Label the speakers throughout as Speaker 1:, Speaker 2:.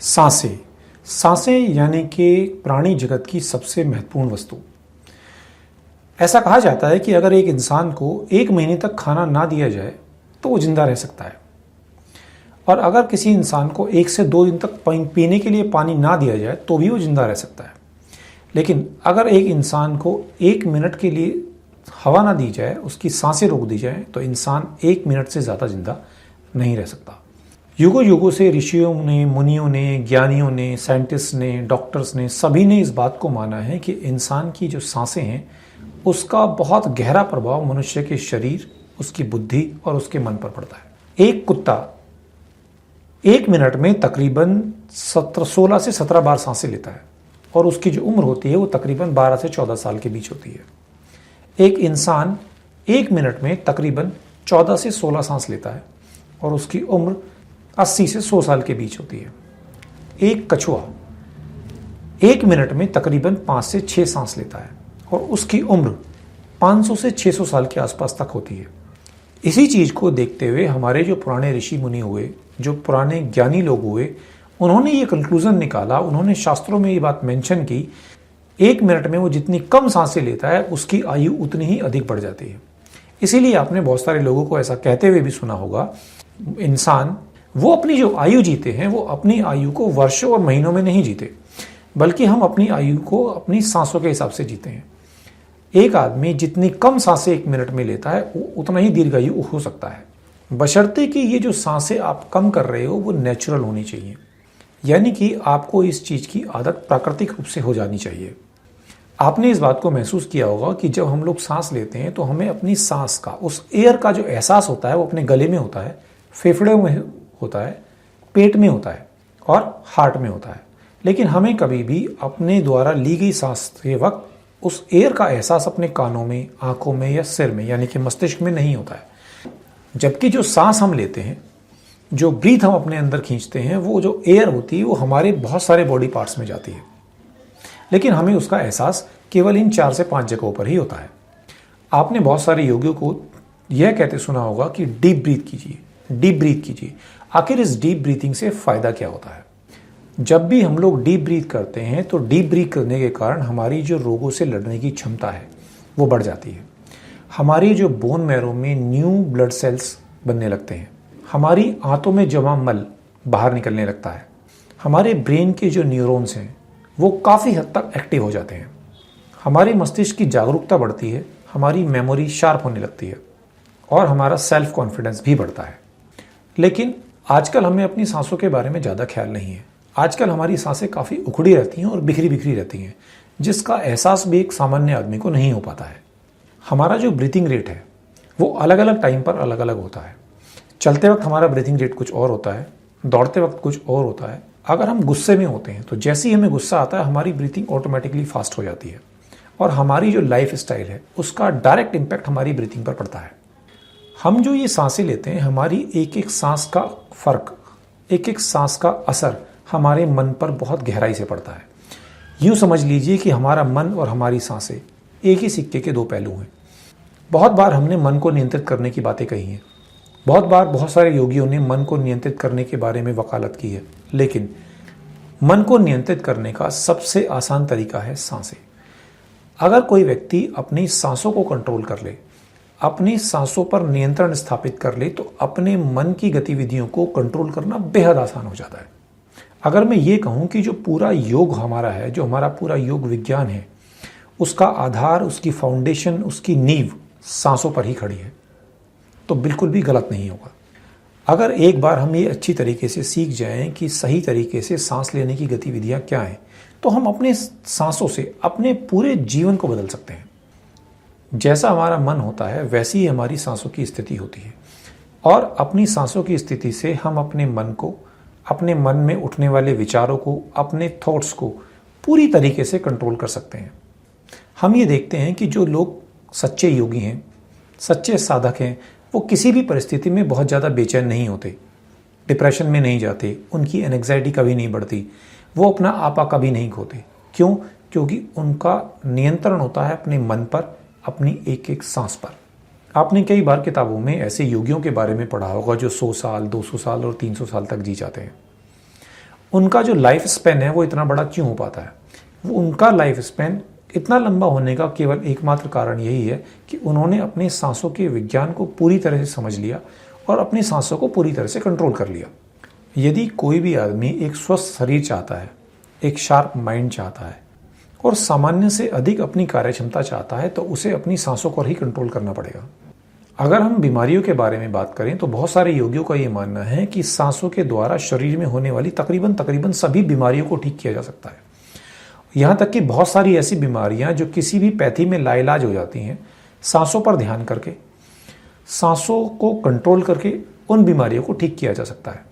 Speaker 1: सांसें। सांसें यानी कि प्राणी जगत की सबसे महत्वपूर्ण वस्तु। ऐसा कहा जाता है कि अगर एक इंसान को 1 महीने तक खाना ना दिया जाए तो वो जिंदा रह सकता है, और अगर किसी इंसान को 1 से 2 दिन तक पीने के लिए पानी ना दिया जाए तो भी वो जिंदा रह सकता है। लेकिन अगर एक इंसान को 1 मिनट के लिए हवा ना दी जाए, उसकी सांसें रोक दी जाए, तो इंसान 1 मिनट से ज़्यादा जिंदा नहीं रह सकता। युगों युगों से ऋषियों ने, मुनियों ने, ज्ञानियों ने, साइंटिस्ट ने, डॉक्टर्स ने, सभी ने इस बात को माना है कि इंसान की जो सांसें हैं उसका बहुत गहरा प्रभाव मनुष्य के शरीर, उसकी बुद्धि और उसके मन पर पड़ता है। एक कुत्ता 1 मिनट में तकरीबन 16 से 17 बार सांसें लेता है, और उसकी जो उम्र होती है वो तकरीबन 12 से 14 साल के बीच होती है। एक इंसान 1 मिनट में तकरीबन 14 से 16 सांस लेता है, और उसकी उम्र 80 से 100 साल के बीच होती है। एक कछुआ 1 मिनट में तकरीबन 5 से 6 सांस लेता है, और उसकी उम्र 500 से 600 साल के आसपास तक होती है। इसी चीज़ को देखते हुए हमारे जो पुराने ऋषि मुनि हुए, जो पुराने ज्ञानी लोग हुए, उन्होंने ये कंक्लूजन निकाला, उन्होंने शास्त्रों में ये बात मेंशन की, 1 मिनट में वो जितनी कम सांसें लेता है उसकी आयु उतनी ही अधिक बढ़ जाती है। इसीलिए आपने बहुत सारे लोगों को ऐसा कहते हुए भी सुना होगा, इंसान वो अपनी जो आयु जीते हैं वो अपनी आयु को वर्षों और महीनों में नहीं जीते, बल्कि हम अपनी आयु को अपनी सांसों के हिसाब से जीते हैं। एक आदमी जितनी कम सांसें 1 मिनट में लेता है उतना ही दीर्घायु हो सकता है, बशर्ते कि ये जो सांसें आप कम कर रहे हो वो नेचुरल होनी चाहिए, यानी कि आपको इस चीज़ की आदत प्राकृतिक रूप से हो जानी चाहिए। आपने इस बात को महसूस किया होगा कि जब हम लोग सांस लेते हैं तो हमें अपनी सांस का, उस एयर का जो एहसास होता है वो अपने गले में होता है, फेफड़ों में होता है, पेट में होता है और हार्ट में होता है। लेकिन हमें कभी भी अपने द्वारा ली गई सांस के वक्त उस एयर का एहसास अपने कानों में, आंखों में या सिर में यानी कि मस्तिष्क में नहीं होता है। जबकि जो सांस हम लेते हैं, जो ब्रीथ हम अपने अंदर खींचते हैं, वो जो एयर होती है वो हमारे बहुत सारे बॉडी पार्ट्स में जाती है, लेकिन हमें उसका एहसास केवल इन 4 से 5 जगहों पर ही होता है। आपने बहुत सारे योगियों को यह कहते सुना होगा कि डीप ब्रीथ कीजिए, डीप ब्रीथ कीजिए। आखिर इस डीप ब्रीथिंग से फ़ायदा क्या होता है? जब भी हम लोग डीप ब्रीथ करते हैं तो डीप ब्रीथ करने के कारण हमारी जो रोगों से लड़ने की क्षमता है वो बढ़ जाती है। हमारी जो बोन मैरो में न्यू ब्लड सेल्स बनने लगते हैं, हमारी आंतों में जमा मल बाहर निकलने लगता है, हमारे ब्रेन के जो न्यूरॉन्स हैं वो काफ़ी हद तक एक्टिव हो जाते हैं, हमारे मस्तिष्क की जागरूकता बढ़ती है, हमारी मेमोरी शार्प होने लगती है, और हमारा सेल्फ कॉन्फिडेंस भी बढ़ता है। लेकिन आजकल हमें अपनी सांसों के बारे में ज़्यादा ख्याल नहीं है। आजकल हमारी सांसें काफ़ी उखड़ी रहती हैं और बिखरी बिखरी रहती हैं, जिसका एहसास भी एक सामान्य आदमी को नहीं हो पाता है। हमारा जो ब्रीथिंग रेट है वो अलग अलग टाइम पर अलग अलग होता है। चलते वक्त हमारा ब्रीथिंग रेट कुछ और होता है, दौड़ते वक्त कुछ और होता है। अगर हम गुस्से में होते हैं तो जैसे ही हमें गुस्सा आता है हमारी ब्रीथिंग ऑटोमेटिकली फास्ट हो जाती है, और हमारी जो लाइफ स्टाइल है उसका डायरेक्ट इम्पैक्ट हमारी ब्रीथिंग पर पड़ता है। हम जो ये सांसें लेते हैं, हमारी एक एक सांस का फर्क, एक एक सांस का असर हमारे मन पर बहुत गहराई से पड़ता है। यूँ समझ लीजिए कि हमारा मन और हमारी सांसें एक ही सिक्के के 2 पहलू हैं। बहुत बार हमने मन को नियंत्रित करने की बातें कही हैं, बहुत बार बहुत सारे योगियों ने मन को नियंत्रित करने के बारे में वकालत की है, लेकिन मन को नियंत्रित करने का सबसे आसान तरीका है सांसें। अगर कोई व्यक्ति अपनी सांसों को कंट्रोल कर ले, अपनी सांसों पर नियंत्रण स्थापित कर ले, तो अपने मन की गतिविधियों को कंट्रोल करना बेहद आसान हो जाता है। अगर मैं ये कहूँ कि जो पूरा योग हमारा है, जो हमारा पूरा योग विज्ञान है, उसका आधार, उसकी फाउंडेशन, उसकी नींव सांसों पर ही खड़ी है, तो बिल्कुल भी गलत नहीं होगा। अगर एक बार हम ये अच्छी तरीके से सीख जाएं कि सही तरीके से सांस लेने की गतिविधियाँ क्या हैं, तो हम अपने सांसों से अपने पूरे जीवन को बदल सकते हैं। जैसा हमारा मन होता है वैसी ही हमारी सांसों की स्थिति होती है, और अपनी सांसों की स्थिति से हम अपने मन को, अपने मन में उठने वाले विचारों को, अपने थॉट्स को पूरी तरीके से कंट्रोल कर सकते हैं। हम ये देखते हैं कि जो लोग सच्चे योगी हैं, सच्चे साधक हैं, वो किसी भी परिस्थिति में बहुत ज़्यादा बेचैन नहीं होते, डिप्रेशन में नहीं जाते, उनकी एंग्जाइटी कभी नहीं बढ़ती, वो अपना आपा कभी नहीं खोते। क्यों? क्योंकि उनका नियंत्रण होता है अपने मन पर, अपनी एक एक सांस पर। आपने कई बार किताबों में ऐसे योगियों के बारे में पढ़ा होगा जो 100 साल, 200 साल और 300 साल तक जी जाते हैं। उनका जो लाइफ स्पेन है वो इतना बड़ा क्यों हो पाता है? वो उनका लाइफ स्पेन इतना लंबा होने का केवल एकमात्र कारण यही है कि उन्होंने अपने सांसों के विज्ञान को पूरी तरह से समझ लिया और अपनी सांसों को पूरी तरह से कंट्रोल कर लिया। यदि कोई भी आदमी एक स्वस्थ शरीर चाहता है, एक शार्प माइंड चाहता है और सामान्य से अधिक अपनी कार्यक्षमता चाहता है, तो उसे अपनी सांसों को ही कंट्रोल करना पड़ेगा। अगर हम बीमारियों के बारे में बात करें तो बहुत सारे योगियों का ये मानना है कि सांसों के द्वारा शरीर में होने वाली तकरीबन सभी बीमारियों को ठीक किया जा सकता है। यहाँ तक कि बहुत सारी ऐसी बीमारियाँ जो किसी भी पैथी में लाइलाज हो जाती हैं, सांसों पर ध्यान करके, सांसों को कंट्रोल करके उन बीमारियों को ठीक किया जा सकता है।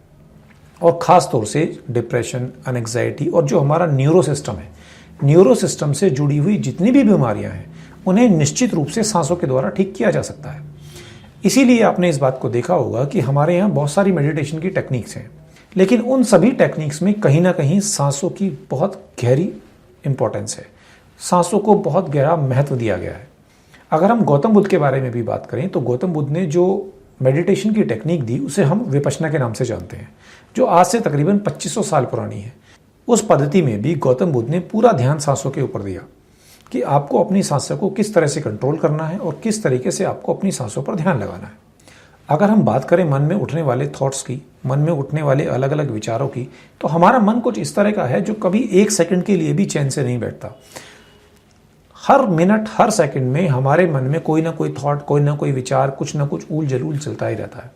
Speaker 1: और ख़ास तौर से डिप्रेशन, एंग्जाइटी और जो हमारा न्यूरो सिस्टम है, न्यूरो सिस्टम से जुड़ी हुई जितनी भी बीमारियां हैं उन्हें निश्चित रूप से सांसों के द्वारा ठीक किया जा सकता है। इसीलिए आपने इस बात को देखा होगा कि हमारे यहाँ बहुत सारी मेडिटेशन की टेक्निक्स हैं, लेकिन उन सभी टेक्निक्स में कहीं ना कहीं सांसों की बहुत गहरी इंपॉर्टेंस है, सांसों को बहुत गहरा महत्व दिया गया है। अगर हम गौतम बुद्ध के बारे में भी बात करें तो गौतम बुद्ध ने जो मेडिटेशन की टेक्निक दी उसे हम विपश्यना के नाम से जानते हैं, जो आज से तकरीबन 2500 साल पुरानी है। उस पद्धति में भी गौतम बुद्ध ने पूरा ध्यान सांसों के ऊपर दिया कि आपको अपनी सांसों को किस तरह से कंट्रोल करना है और किस तरीके से आपको अपनी सांसों पर ध्यान लगाना है। अगर हम बात करें मन में उठने वाले थॉट्स की, मन में उठने वाले अलग अलग विचारों की, तो हमारा मन कुछ इस तरह का है जो कभी एक सेकंड के लिए भी चैन से नहीं बैठता। हर मिनट, हर सेकंड में हमारे मन में कोई ना कोई थॉट, कोई ना कोई विचार, कुछ ना कुछ ऊल जलूल चलता ही रहता है।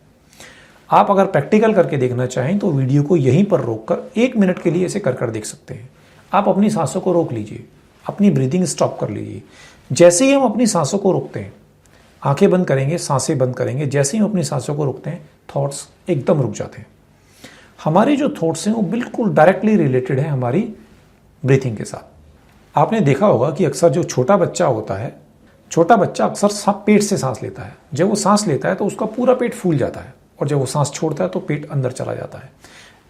Speaker 1: आप अगर प्रैक्टिकल करके देखना चाहें तो वीडियो को यहीं पर रोककर 1 मिनट के लिए इसे कर देख सकते हैं। आप अपनी सांसों को रोक लीजिए, अपनी ब्रीदिंग स्टॉप कर लीजिए। जैसे ही हम अपनी सांसों को रोकते हैं, आंखें बंद करेंगे, सांसें बंद करेंगे, जैसे ही हम अपनी सांसों को रोकते हैं, थॉट्स एकदम रुक जाते हैं। हमारे जो थॉट्स हैं वो बिल्कुल डायरेक्टली रिलेटेड है हमारी ब्रीथिंग के साथ। आपने देखा होगा कि अक्सर जो छोटा बच्चा होता है, छोटा बच्चा अक्सर पेट से सांस लेता है। जब वो सांस लेता है तो उसका पूरा पेट फूल जाता है और जब वो सांस छोड़ता है तो पेट अंदर चला जाता है।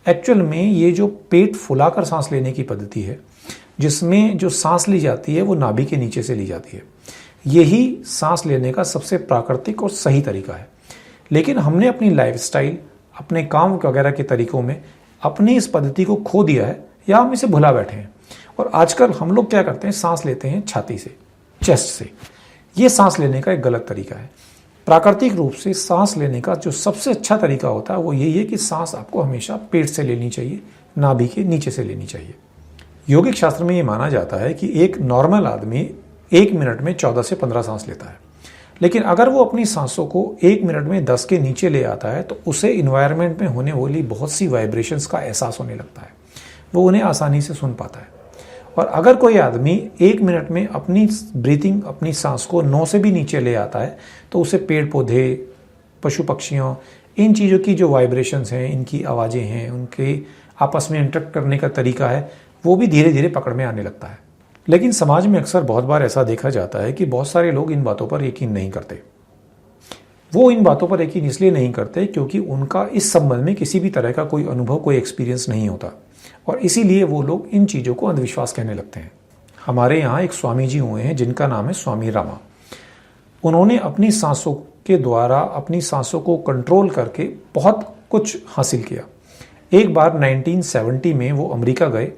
Speaker 1: एक्चुअल में ये जो पेट फुलाकर सांस लेने की पद्धति है, जिसमें जो सांस ली जाती है वो नाभि के नीचे से ली जाती है, यही सांस लेने का सबसे प्राकृतिक और सही तरीका है। लेकिन हमने अपनी लाइफस्टाइल, अपने काम वगैरह के तरीकों में अपनी इस पद्धति को खो दिया है या हम इसे भुला बैठे हैं। और आजकल हम लोग क्या करते हैं, सांस लेते हैं छाती से, चेस्ट से। ये सांस लेने का एक गलत तरीका है। प्राकृतिक रूप से सांस लेने का जो सबसे अच्छा तरीका होता है वो यही है कि सांस आपको हमेशा पेट से लेनी चाहिए, नाभि के नीचे से लेनी चाहिए। योगिक शास्त्र में ये माना जाता है कि एक नॉर्मल आदमी 1 मिनट में 14 से 15 सांस लेता है, लेकिन अगर वो अपनी सांसों को 1 मिनट में 10 के नीचे ले आता है तो उसे इन्वायरमेंट में होने वाली बहुत सी वाइब्रेशंस का एहसास होने लगता है, वो उन्हें आसानी से सुन पाता है। और अगर कोई आदमी 1 मिनट में अपनी ब्रीथिंग, अपनी सांस को 9 से भी नीचे ले आता है तो उसे पेड़ पौधे, पशु पक्षियों, इन चीज़ों की जो वाइब्रेशंस हैं, इनकी आवाज़ें हैं, उनके आपस में इंटरेक्ट करने का तरीका है, वो भी धीरे धीरे पकड़ में आने लगता है। लेकिन समाज में अक्सर बहुत बार ऐसा देखा जाता है कि बहुत सारे लोग इन बातों पर यकीन नहीं करते। वो इन बातों पर यकीन इसलिए नहीं करते क्योंकि उनका इस संबंध में किसी भी तरह का कोई अनुभव, कोई एक्सपीरियंस नहीं होता, और इसीलिए वो लोग इन चीज़ों को अंधविश्वास कहने लगते हैं। हमारे यहाँ एक स्वामी जी हुए हैं जिनका नाम है स्वामी रामा। उन्होंने अपनी सांसों के द्वारा अपनी सांसों को कंट्रोल करके बहुत कुछ हासिल किया। एक बार 1970 में वो अमेरिका गए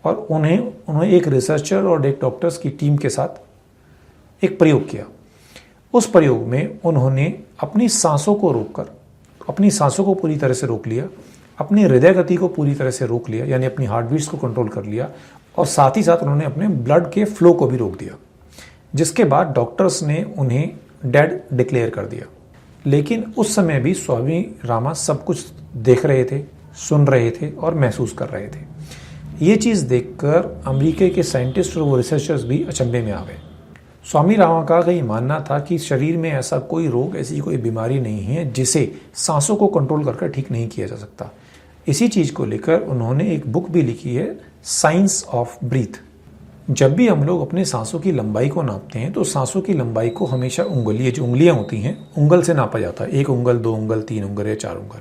Speaker 1: और उन्हें एक रिसर्चर और एक डॉक्टर्स की टीम के साथ एक प्रयोग किया। उस प्रयोग में उन्होंने अपनी सांसों को रोककर, अपनी सांसों को पूरी तरह से रोक लिया, अपनी हृदय गति को पूरी तरह से रोक लिया, यानी अपनी हार्ट बीट्स को कंट्रोल कर लिया, और साथ ही साथ उन्होंने अपने ब्लड के फ्लो को भी रोक दिया, जिसके बाद डॉक्टर्स ने उन्हें डेड डिक्लेयर कर दिया। लेकिन उस समय भी स्वामी रामा सब कुछ देख रहे थे, सुन रहे थे और महसूस कर रहे थे। ये चीज़ देखकर अमेरिका के साइंटिस्ट और वो रिसर्चर्स भी अचंभे में आ गए। स्वामी रामा का ये मानना था कि शरीर में ऐसा कोई रोग, ऐसी कोई बीमारी नहीं है जिसे सांसों को कंट्रोल करके ठीक नहीं किया जा सकता। इसी चीज़ को लेकर उन्होंने एक बुक भी लिखी है, साइंस ऑफ ब्रीथ। जब भी हम लोग अपने सांसों की लंबाई को नापते हैं तो सांसों की लंबाई को हमेशा उंगल, ये जो उंगलियां होती हैं, उंगल से नापा जाता है। 1 उंगल, 2 उंगल, 3 उंगल या 4 उंगल।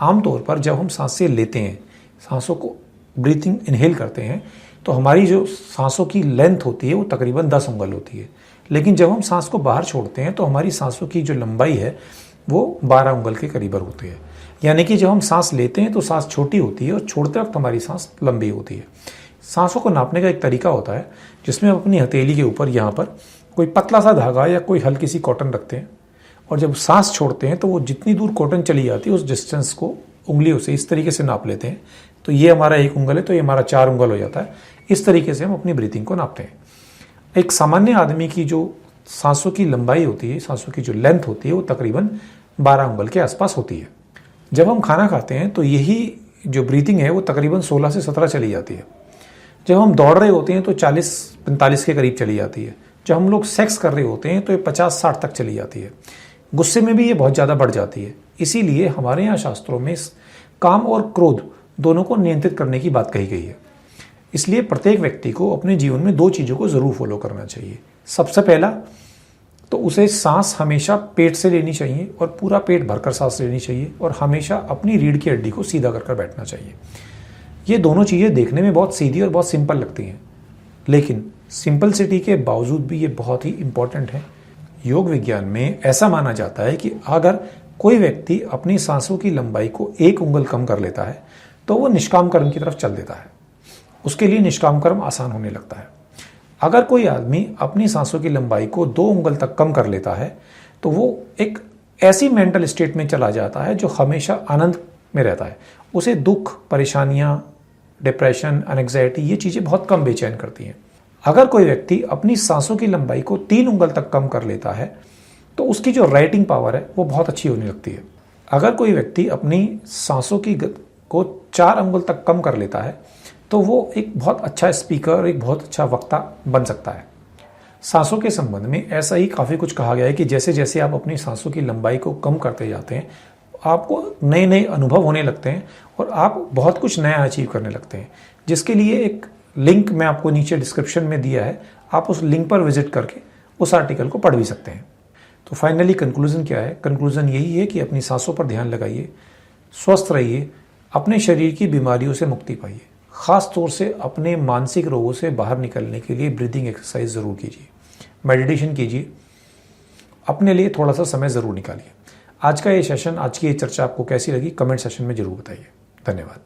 Speaker 1: आमतौर पर जब हम सांसें लेते हैं, सांसों को ब्रीथिंग इनहेल करते हैं, तो हमारी जो सांसों की लेंथ होती है वो तकरीबन 10 उंगल होती है। लेकिन जब हम सांस को बाहर छोड़ते हैं तो हमारी सांसों की जो लंबाई है वो 12 उंगल के करीब होती है। यानी कि जब हम सांस लेते हैं तो सांस छोटी होती है और छोड़ते वक्त हमारी सांस लंबी होती है। सांसों को नापने का एक तरीका होता है जिसमें हम अपनी हथेली के ऊपर यहाँ पर कोई पतला सा धागा या कोई हल्की सी कॉटन रखते हैं और जब सांस छोड़ते हैं तो वो जितनी दूर कॉटन चली जाती है उस डिस्टेंस को उंगलियों से इस तरीके से नाप लेते हैं। तो ये हमारा 1 उंगल है तो ये हमारा 4 उंगल हो जाता है। इस तरीके से हम अपनी ब्रीथिंग को नापते हैं। एक सामान्य आदमी की जो सांसों की लंबाई होती है, सांसों की जो लेंथ होती है, वो तकरीबन 12 उंगल के आसपास होती है। जब हम खाना खाते हैं तो यही जो ब्रीथिंग है वो तकरीबन 16 से 17 चली जाती है। जब हम दौड़ रहे होते हैं तो 40-45 के करीब चली जाती है। जब हम लोग सेक्स कर रहे होते हैं तो ये 50-60 तक चली जाती है। गुस्से में भी ये बहुत ज़्यादा बढ़ जाती है। इसीलिए हमारे यहाँ शास्त्रों में काम और क्रोध दोनों को नियंत्रित करने की बात कही गई है। इसलिए प्रत्येक व्यक्ति को अपने जीवन में 2 चीज़ों को ज़रूर फॉलो करना चाहिए। सबसे पहला तो उसे सांस हमेशा पेट से लेनी चाहिए और पूरा पेट भरकर सांस लेनी चाहिए और हमेशा अपनी रीढ़ की हड्डी को सीधा कर बैठना चाहिए। ये दोनों चीज़ें देखने में बहुत सीधी और बहुत सिंपल लगती हैं, लेकिन सिंपलिसिटी के बावजूद भी ये बहुत ही इंपॉर्टेंट है। योग विज्ञान में ऐसा माना जाता है कि अगर कोई व्यक्ति अपनी सांसों की लंबाई को 1 उंगल कम कर लेता है तो वो निष्काम कर्म की तरफ चल देता है। उसके लिए निष्काम कर्म आसान होने लगता है। अगर कोई आदमी अपनी सांसों की लंबाई को 2 उंगल तक कम कर लेता है तो वो एक ऐसी मेंटल स्टेट में चला जाता है जो हमेशा आनंद में रहता है। उसे दुख, परेशानियां, डिप्रेशन, एंग्जाइटी ये चीज़ें बहुत कम बेचैन करती हैं। अगर कोई व्यक्ति अपनी सांसों की लंबाई को 3 उंगल तक कम कर लेता है तो उसकी जो राइटिंग पावर है वो बहुत अच्छी होने लगती है। अगर कोई व्यक्ति अपनी सांसों की को 4 उंगल तक कम कर लेता है तो वो एक बहुत अच्छा स्पीकर, एक बहुत अच्छा वक्ता बन सकता है। सांसों के संबंध में ऐसा ही काफ़ी कुछ कहा गया है कि जैसे जैसे आप अपनी सांसों की लंबाई को कम करते जाते हैं आपको नए नए अनुभव होने लगते हैं और आप बहुत कुछ नया अचीव करने लगते हैं, जिसके लिए एक लिंक मैं आपको नीचे डिस्क्रिप्शन में दिया है। आप उस लिंक पर विजिट करके उस आर्टिकल को पढ़ भी सकते हैं। तो फाइनली कंक्लूजन क्या है? कंक्लूजन यही है कि अपनी सांसों पर ध्यान लगाइए, स्वस्थ रहिए, अपने शरीर की बीमारियों से मुक्ति पाइए। ख़ास तौर से अपने मानसिक रोगों से बाहर निकलने के लिए ब्रीदिंग एक्सरसाइज ज़रूर कीजिए, मेडिटेशन कीजिए, अपने लिए थोड़ा सा समय ज़रूर निकालिए। आज का ये सेशन, आज की ये चर्चा आपको कैसी लगी कमेंट सेशन में ज़रूर बताइए। धन्यवाद।